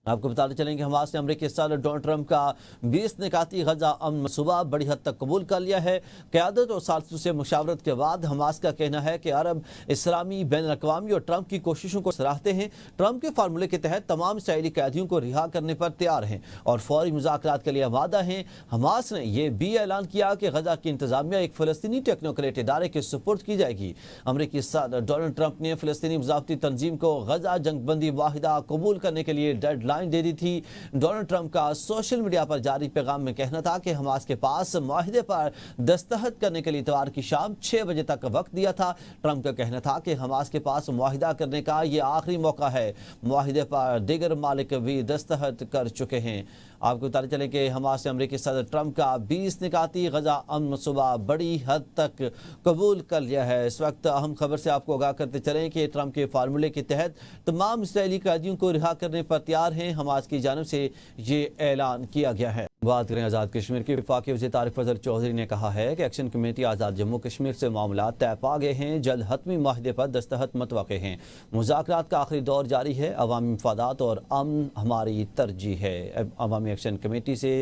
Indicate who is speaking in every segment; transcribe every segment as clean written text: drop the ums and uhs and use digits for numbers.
Speaker 1: आपको बताते चलें कि हमास ने अमरीकी सदर डोनाल्ड ट्रंप का 20 निकाती गजा अमन मनसूबा बड़ी हद तक कबूल कर लिया है। क़यादत और साथियों से मुशावरत के बाद हमास का कहना है कि अरब इस्लामी बैन-अल-अक़वामी और ट्रंप की कोशिशों को सराहते हैं। ट्रंप के फार्मूले के तहत तमाम इसराइली कैदियों को रिहा करने पर तैयार हैं और फौरी मुज़ाकरात के लिए आमादा हैं। हमास ने यह भी ऐलान किया कि गजा की इंतजामिया एक फ़लस्तीनी टेक्नोक्रेट इदारे के सुपुर्द की जाएगी। अमरीकी सदर डोनाल्ड ट्रंप ने फ़लस्तीनी मुज़ाफ़ती तंजीम को गजा जंगबंदी वाहिदा कबूल करने के लिए डेडलाइन दे दी थी। डोनाल्ड ट्रंप का सोशल मीडिया पर जारी पैगाम में कहना था कि हमास के पास मुआहिदे पर दस्तखत करने के लिए इतवार की शाम 6 बजे तक वक्त दिया था। ट्रंप का कहना था कि हमास के पास मुआहिदा करने का ये आखिरी मौका है। मुआहिदे पर दीगर मालिक भी दस्तखत कर चुके हैं। आपको बताते चलें कि हमास ने अमरीकी सदर ट्रंप का 20 निकाती गजा अमन मनसूबा बड़ी हद तक कबूल कर लिया है। इस वक्त अहम खबर से आपको आगाह करते चलें कि ट्रंप के फार्मूले के तहत तमाम इसराइली कैदियों को रिहा करने पर तैयार हैं। हमास की जानिब से ये ऐलान किया गया है। बात करें आज़ाद कश्मीर की। वफाकी वज़ीर तारिक फजल चौधरी ने कहा है कि एक्शन कमेटी आज़ाद जम्मू कश्मीर से मामला तय पा गए हैं। जल्द हतमी माहिदे पर दस्तखत मुतवक्के हैं। मुज़ाकरात का आखिरी दौर जारी है। अवामी मफादात और अमन हमारी तरजीह है। अवामी एक्शन कमेटी से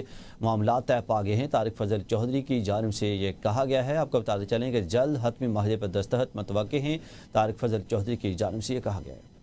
Speaker 1: मामला तय पा गए हैं। तारिक फजल चौधरी की जानिब से ये कहा गया है। आपको बताते चलें कि जल्द हतमी माहिदे पर दस्तखत मुतवक्के हैं। तारिक फजल चौधरी की जानिब से ये कहा गया है।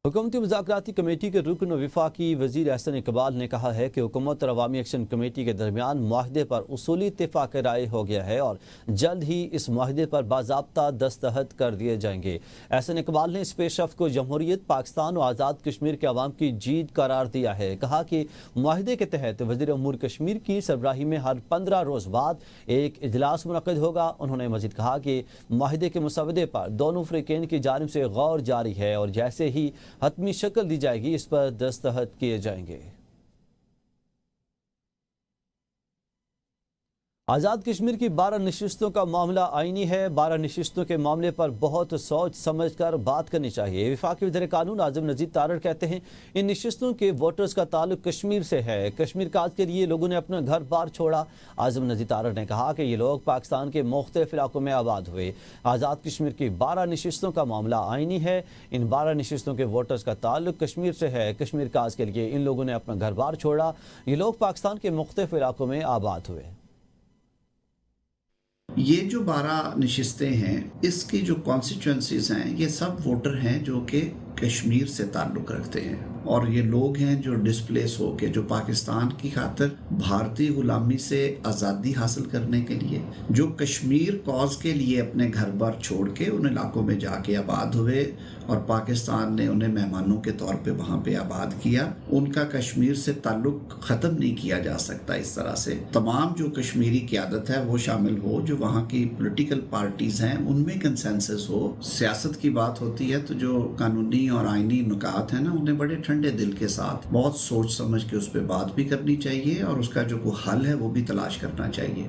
Speaker 1: हुकूमती मुज़ाकराती कमेटी के रुकन वफाकी वज़ीर एहसन इकबाल ने कहा है कि हुकूमत और अवामी एक्शन कमेटी के दरमियान मुआहदे पर उसूली इत्तेफाक राय हो गया है और जल्द ही इस मुआहदे पर बाज़ाब्ता दस्तखत कर दिए जाएंगे। एहसन इकबाल ने इस पेशरफ्त को जमहूरियत पाकिस्तान और आज़ाद कश्मीर के अवाम की जीत करार दिया है। कहा कि मुआहदे के तहत वज़ीर अमूर कश्मीर की सरबराही में हर 15 रोज़ बाद एक इजलास मुनक़्क़िद होगा। उन्होंने मज़ीद कहा कि मुआहदे के मुसवदे पर दोनों फ़रीक़ैन की जानिब से गौर जारी है और जैसे ही हतमी शक्ल दी जाएगी इस पर दस्तखत किए जाएंगे। आज़ाद कश्मीर की 12 नशिस्तों का मामला आईनी है। 12 नशिस्तों के मामले पर बहुत सोच समझ कर बात करनी चाहिए। वफाकी वज़ीर कानून आज़म नज़ीर तारड़ कहते हैं इन नशिस्तों के वोटर्स का ताल्लुक कश्मीर से है। कश्मीर काज के लिए लोगों ने अपना घर बार छोड़ा। आज़म नज़ीर तारड़ ने कहा कि ये लोग पाकिस्तान के मुख्तलिफ इलाकों में आबाद हुए। आज़ाद कश्मीर की 12 नशिस्तों का मामला आईनी है। इन 12 नशिस्तों के वोटर्स का ताल्लुक कश्मीर से है। कश्मीर काज के लिए इन लोगों ने अपना घर बार छोड़ा। ये लोग पाकिस्तान के मुख्तलिफ इलाकों में आबाद हुए।
Speaker 2: ये जो 12 नशिस्तें हैं, इसकी जो कॉन्स्टिट्यूंसीज हैं, ये सब वोटर हैं जो कि कश्मीर से ताल्लुक़ रखते हैं और ये लोग हैं जो डिस्प्लेस हो के, जो पाकिस्तान की खातिर भारतीय गुलामी से आज़ादी हासिल करने के लिए, जो कश्मीर कॉज के लिए अपने घर बार छोड़ के उन इलाकों में जाके आबाद हुए और पाकिस्तान ने उन्हें मेहमानों के तौर पे वहाँ पे आबाद किया। उनका कश्मीर से ताल्लुक़ ख़त्म नहीं किया जा सकता। इस तरह से तमाम जो कश्मीरी क़यादत है वो शामिल हो, जो वहाँ की पॉलिटिकल पार्टीज़ हैं उनमें कंसेंसस हो। सियासत की बात होती है तो जो कानूनी और आईनी नुकात है ना, उन्हें बड़े ठंडे दिल के साथ बहुत सोच समझ के उस पर बात भी करनी चाहिए और उसका जो कोई हल है वो भी तलाश करना चाहिए।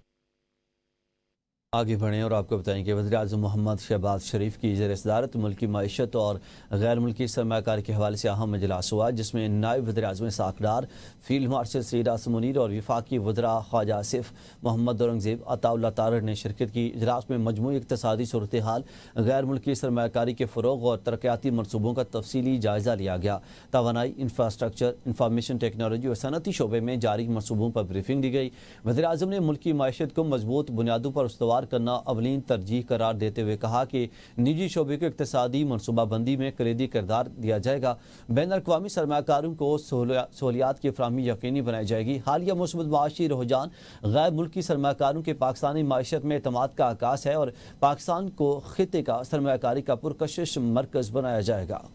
Speaker 1: आगे बढ़ें और आपको बताएं कि वज़ीर-ए-आज़म मोहम्मद शहबाज शरीफ की ज़ेर सदारत मुल्की मईशत और गैर मुल्की सरमायाकारी के हवाले से अहम इजलास हुआ, जिसमें नायब वज़ीर-ए-आज़म साकडार फील्ड मार्शल सईद आसिम मुनीर और वफाकी वज़रा ख्वाजा आसिफ मोहम्मद औरंगज़ेब अताउल्लाह तारड़ ने शिरकत की। इजलास में मजमूई इक़्तिसादी सूरत हाल, गैर मुल्की सरमायाकारी के फ़रोग़ और तरक्याती मनसूबों का तफसीली जायज़ा लिया गया। तवानाई, इंफ्रास्ट्रक्चर, इंफॉर्मेशन टेक्नोलॉजी और सनती शोबे में जारी मनसूबों पर ब्रीफिंग दी गई। वज़ीर-ए-आज़म ने मुल्की मईशत को मजबूत बुनियादों पर उस्तवार करना अवलीन तरजीह करार देते हुए कहा कि निजी शोबे को इक़्तिसादी मनसूबाबंदी में कलीदी किरदार दिया जाएगा। बैन-अल-अक़वामी सरमायाकारों को सहूलियात की फराहमी यकीनी बनाई जाएगी। हालिया मुस्बत माशी रुझान गैर मुल्की सरमायाकारों के पाकिस्तानी माईशत में एतमाद का आकाश है और पाकिस्तान को खित्ते का सरमायाकारी का पुरकशिश मरकज़ बनाया जाएगा।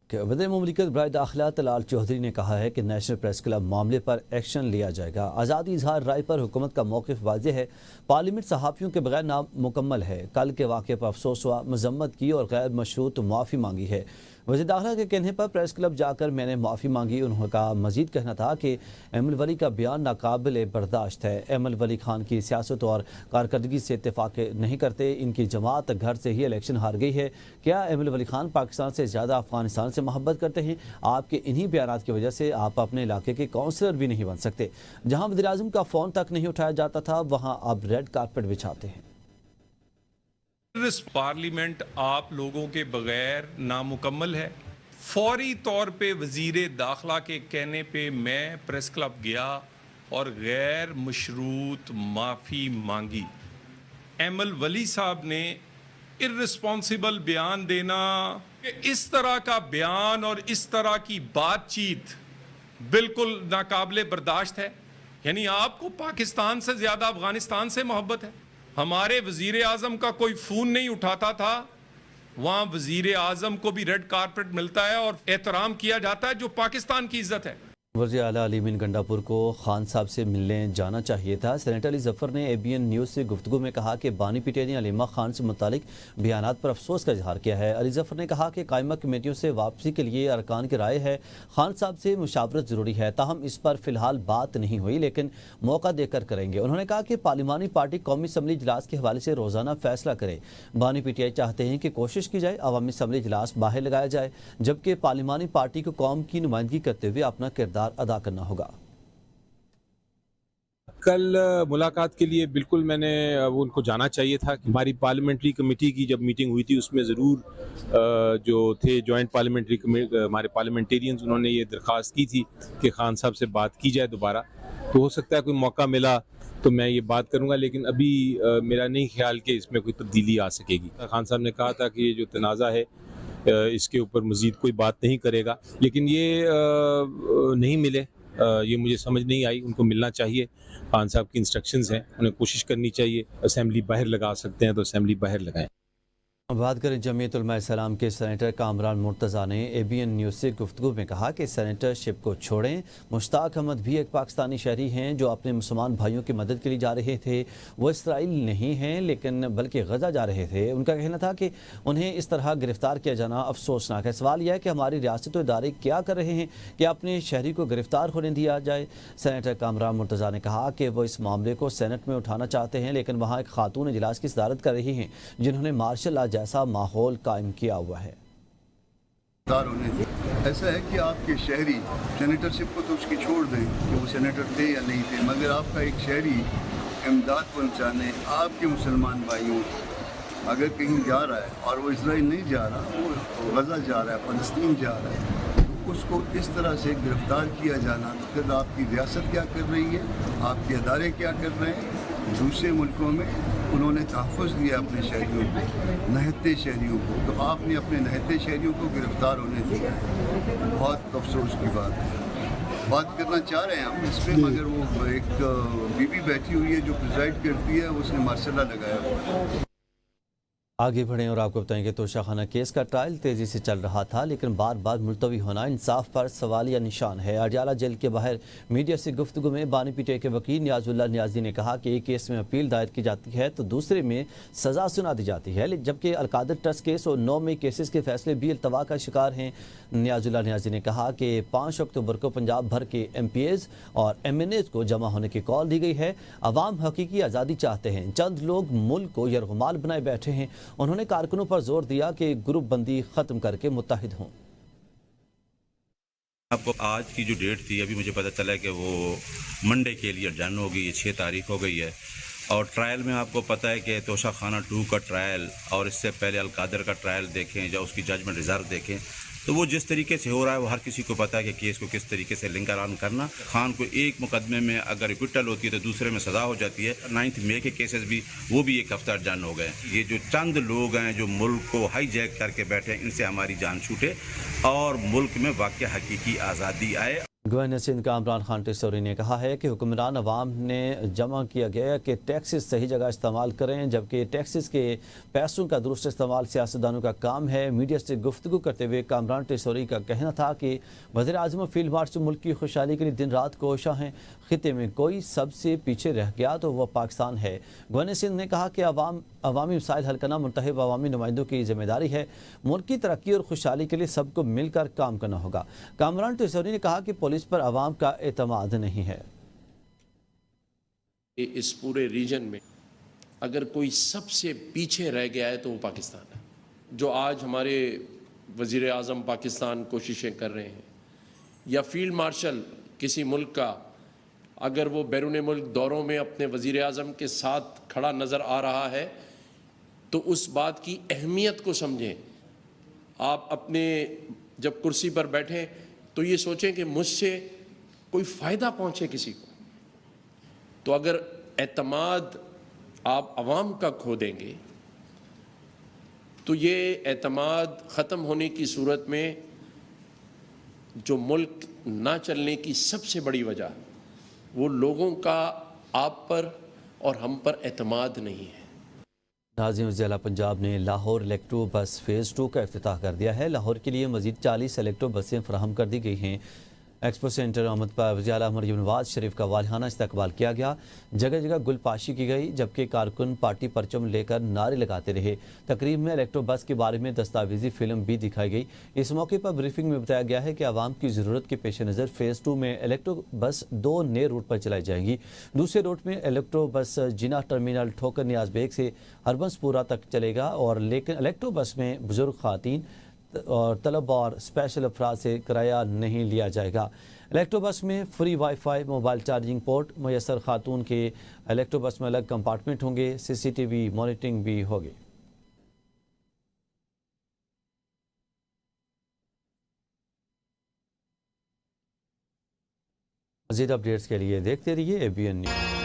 Speaker 1: वज़ीर मुमलिकत बराए दाखिला तलाल चौधरी ने कहा है कि नेशनल प्रेस क्लब मामले पर एक्शन लिया जाएगा। आज़ादी इजहार राय पर हुकूमत का मौक़िफ़ वाज़ेह है। पार्लियामेंट सहाफ़ियों के बगैर नामुकम्मल है। कल के वाक़े पर अफसोस हुआ, मज़म्मत की और गैर मशरूत माफ़ी मांगी है। वज़ीर दाखिला के कहने पर प्रेस क्लब जाकर मैंने माफ़ी मांगी। उनका मज़ीद कहना था कि अहमद वली का बयान नाकाबिल बर्दाश्त है। अहमद वली खान की सियासत और कारकर्दगी से इत्तेफाक नहीं करते। इनकी जमात घर से ही इलेक्शन हार गई है। क्या अहमद वली खान पाकिस्तान से ज़्यादा अफगानिस्तान से मोहब्बत करते हैं? आपके इन्हीं बयानात की वजह से आप अपने इलाके के काउंसलर भी नहीं बन सकते। जहाँ वज़ीर-ए-आज़म का फ़ोन तक नहीं उठाया जाता था, वहाँ अब रेड कारपेट बिछाते हैं।
Speaker 3: पार्लियामेंट आप लोगों के बगैर नामुकम्मल है। फौरी तौर पे वजीर दाखिला के कहने पे मैं प्रेस क्लब गया और गैर मशरूत माफ़ी मांगी। एमल वली साहब ने इर्रिस्पॉन्सिबल बयान देना, इस तरह का बयान और इस तरह की बातचीत बिल्कुल नाकाबिले बर्दाश्त है। यानी आपको पाकिस्तान से ज़्यादा अफगानिस्तान से मोहब्बत है। हमारे वजीर आज़म का कोई फ़ोन नहीं उठाता था, वहाँ वजीर आज़म को भी रेड कारपेट मिलता है और एहतराम किया जाता है, जो पाकिस्तान की इज़्ज़त है।
Speaker 1: वज़ीर आला अली मीन गंडापुर को खान साहब से मिलने जाना चाहिए था। सेनेटर अली ज़फ़र ने ABN न्यूज़ से गुफ्तगू में कहा कि बानी पीटीआई ने अलीमा खान से मुतालिक बयानात पर अफसोस का इजहार किया है। अली ज़फ़र ने कहा कि कायमा कमेटियों से वापसी के लिए अरकान की राय है, खान साहब से मुशावरत ज़रूरी है, ताहम इस पर फ़िलहाल बात नहीं हुई, लेकिन मौका देकर करेंगे। उन्होंने कहा कि पार्लिमानी पार्टी कौमी असम्बली इजलास के हवाले से रोज़ाना फ़ैसला करे। बानी पीटीआई चाहते हैं कि कोशिश की जाए अवामी असम्बली इजलास बाहर लगाया जाए, जबकि पार्लिमानी पार्टी को कौम की नुमाइंदगी करते हुए अपना किरदार अदा करना होगा।
Speaker 4: कल मुलाकात के लिए बिल्कुल मैंने उनको जाना चाहिए था। हमारी पार्लियामेंट्री कमेटी की जब मीटिंग हुई थी उसमें ज़रूर जो थे जॉइंट पार्लियामेंट्री हमारे पार्लियामेंटेरियंस, उन्होंने ये दरख्वास्त की थी कि खान साहब से बात की जाए दोबारा। तो हो सकता है कोई मौका मिला तो मैं ये बात करूंगा, लेकिन अभी मेरा नहीं ख्याल कि इसमें कोई तब्दीली आ सकेगी। खान साहब ने कहा था कि ये जो तनाज़ा है इसके ऊपर मज़ीद कोई बात नहीं करेगा, लेकिन ये नहीं मिले, ये मुझे समझ नहीं आई। उनको मिलना चाहिए, खान साहब की इंस्ट्रक्शंस हैं, उन्हें कोशिश करनी चाहिए। असेंबली बाहर लगा सकते हैं तो असेंबली बाहर लगाएं।
Speaker 1: बात करें जमीयत उलमा इस्लाम के सेनेटर कामरान मुर्तज़ा ने ABN न्यूज़ से गुफ्तगू में कहा कि सेनेटरशिप को छोड़ें। मुश्ताक अहमद भी एक पाकिस्तानी शहरी हैं जो अपने मुसलमान भाइयों की मदद के लिए जा रहे थे। वो इसराइल नहीं हैं लेकिन बल्कि गजा जा रहे थे। उनका कहना था कि उन्हें इस तरह गिरफ्तार किया जाना अफसोसनाक है। सवाल यह है कि हमारी रियासत और इदारे क्या कर रहे हैं कि अपने शहरी को गिरफ्तार होने दिया जाए। सेनेटर कामरान मुर्तज़ा ने कहा कि वो इस मामले को सेनेट में उठाना चाहते हैं, लेकिन वहाँ एक खातून इजलास की सदारत कर रही हैं जिन्होंने मार्शल लॉ जैसा माहौल कायम किया हुआ है।
Speaker 5: ऐसा है कि आपके शहरी सेनेटरशिप को तो उसकी छोड़ दें कि वो सेनेटर थे या नहीं थे, मगर आपका एक शहरी इमदाद पहुंचाने आपके मुसलमान भाइयों अगर कहीं जा रहा है और वो इजराइल नहीं जा रहा, वो गजा जा रहा है, फ़लस्तीन जा रहा है, तो उसको इस तरह से गिरफ्तार किया जाना, तो फिर आपकी रियासत क्या कर रही है, आपके अदारे क्या कर रहे हैं। दूसरे मुल्कों में उन्होंने तहफ़्फ़ुज़ दिया अपने शहरियों को, नहते शहरियों को, तो आपने अपने नहते शहरियों को गिरफ्तार होने दिया है। बहुत अफसोस की बात है। बात करना चाह रहे हैं हम इस पर, मगर वो एक बीबी बैठी हुई है जो प्रिजाइड करती है, उसने मार्शल लॉ लगाया हुआ है।
Speaker 1: आगे बढ़ें और आपको बताएं कि तोशाखाना केस का ट्रायल तेज़ी से चल रहा था, लेकिन बार बार मुलतवी होना इंसाफ पर सवालिया निशान है। अडियाला जेल के बाहर मीडिया से गुफ्तगू में बानी पीटीआई के वकील नियाजुल्लाह नियाजी ने कहा कि एक केस में अपील दायर की जाती है तो दूसरे में सज़ा सुना दी जाती है, जबकि अलकादर ट्रस्ट केस और 9 मई केसेस के फैसले भी अल्तवा का शिकार हैं। नियाजुल्लाह नियाजी ने कहा कि 5 अक्टूबर को पंजाब भर के MPAs और MNAs को जमा होने की कॉल दी गई है। अवाम हकीकी आज़ादी चाहते हैं, चंद लोग मुल्क को यरगुमाल बनाए बैठे हैं। उन्होंने कारकुनों पर जोर दिया कि ग्रुप बंदी खत्म करके मुत्तहिद हों।
Speaker 6: आपको आज की जो डेट थी, अभी मुझे पता चला है कि वो मंडे के लिए डन हो गई है, 6 तारीख हो गई है। और ट्रायल में आपको पता है कि तोशाखाना 2 का ट्रायल और इससे पहले अलकादर का ट्रायल देखें या उसकी जजमेंट रिजर्व देखें, तो वो जिस तरीके से हो रहा है वो हर किसी को पता है कि केस को किस तरीके से लिंक ऑन करना। खान को एक मुकदमे में अगर रिपिटल होती है तो दूसरे में सज़ा हो जाती है। 9 मई के केसेस भी वो भी एक हफ्ता डन हो गए। ये जो चंद लोग हैं जो मुल्क को हाईजैक करके बैठे हैं, इनसे हमारी जान छूटे और मुल्क में वाकई हकीकी आज़ादी आए।
Speaker 1: गवर्नर सिंध का इमरान खान टिसौरी ने कहा है कि हुक्मरान अवाम ने जमा किया गया कि टैक्सेस सही जगह इस्तेमाल करें, जबकि टैक्सेस के पैसों का दुरुस्त इस्तेमाल सियासतदानों का काम है। मीडिया से गुफ्तगू करते हुए कामरान टिसौरी का कहना था कि वज़ीर आज़म फील्ड मार्च मुल्क की खुशहाली के लिए दिन रात कोशा हैं। खिते में कोई सबसे पीछे रह गया तो वह पाकिस्तान है। गवर्नर सिंध ने कहा कि अवामी मसाइल हल करना मुंतखब अवामी नुमाइंदों की जिम्मेदारी है। मुल्क की तरक्की और खुशहाली के लिए सबको मिलकर काम करना होगा। कामरान टिसौरी ने कहा कि पुलिस पर अवाम का एतमाद नहीं है।
Speaker 7: इस पूरे रीजन में अगर कोई सबसे पीछे रह गया है तो वो पाकिस्तान है। जो आज हमारे वज़ीर आज़म पाकिस्तान कोशिशें कर रहे हैं, या फील्ड मार्शल किसी मुल्क का अगर वो बैरून मुल्क दौरों में अपने वज़ीर आज़म के साथ खड़ा नज़र आ रहा है, تو اس بات کی اہمیت کو سمجھیں. آپ اپنے جب کرسی پر بیٹھیں تو یہ سوچیں کہ مجھ سے کوئی فائدہ پہنچے کسی کو. تو اگر اعتماد آپ عوام کا کھو دیں گے تو یہ اعتماد ختم ہونے کی صورت میں جو ملک نہ چلنے کی سب سے بڑی وجہ وہ لوگوں کا آپ پر اور ہم پر اعتماد نہیں ہے.
Speaker 1: ناظرین، ضلع پنجاب نے لاہور الیکٹرو بس فیز 2 کا افتتاح کر دیا ہے. لاہور کے لیے مزید 40 الیکٹرو بسیں فراہم کر دی گئی ہیں. ایکسپو سینٹر احمد پر وزیر اعلیٰ مریم نواز شریف کا والہانہ استقبال کیا گیا. جگہ جگہ گل پاشی کی گئی جبکہ کارکن پارٹی پرچم لے کر نعرے لگاتے رہے. تقریب میں الیکٹرو بس کے بارے میں دستاویزی فلم بھی دکھائی گئی. اس موقع پر بریفنگ میں بتایا گیا ہے کہ عوام کی ضرورت کے پیش نظر فیز 2 میں الیکٹرو بس 2 نئے روٹ پر چلائی جائیں گی. دوسرے روٹ میں الیکٹرو بس جناح ٹرمینل ٹھوکر نیاز بیگ سے ہربنس پورہ تک چلے گا اور لیکن الیکٹرو بس میں بزرگ خواتین اور طلب اور اسپیشل افراد سے کرایہ نہیں لیا جائے گا. الیکٹرو بس میں free wi fi, mobile charging port میسر. خاتون کے الیکٹرو بس میں الگ کمپارٹمنٹ ہوں گے. CCTV مانیٹرنگ بھی ہوگی. مزید اپڈیٹس کے لیے دیکھتے رہیے ABN نیوز.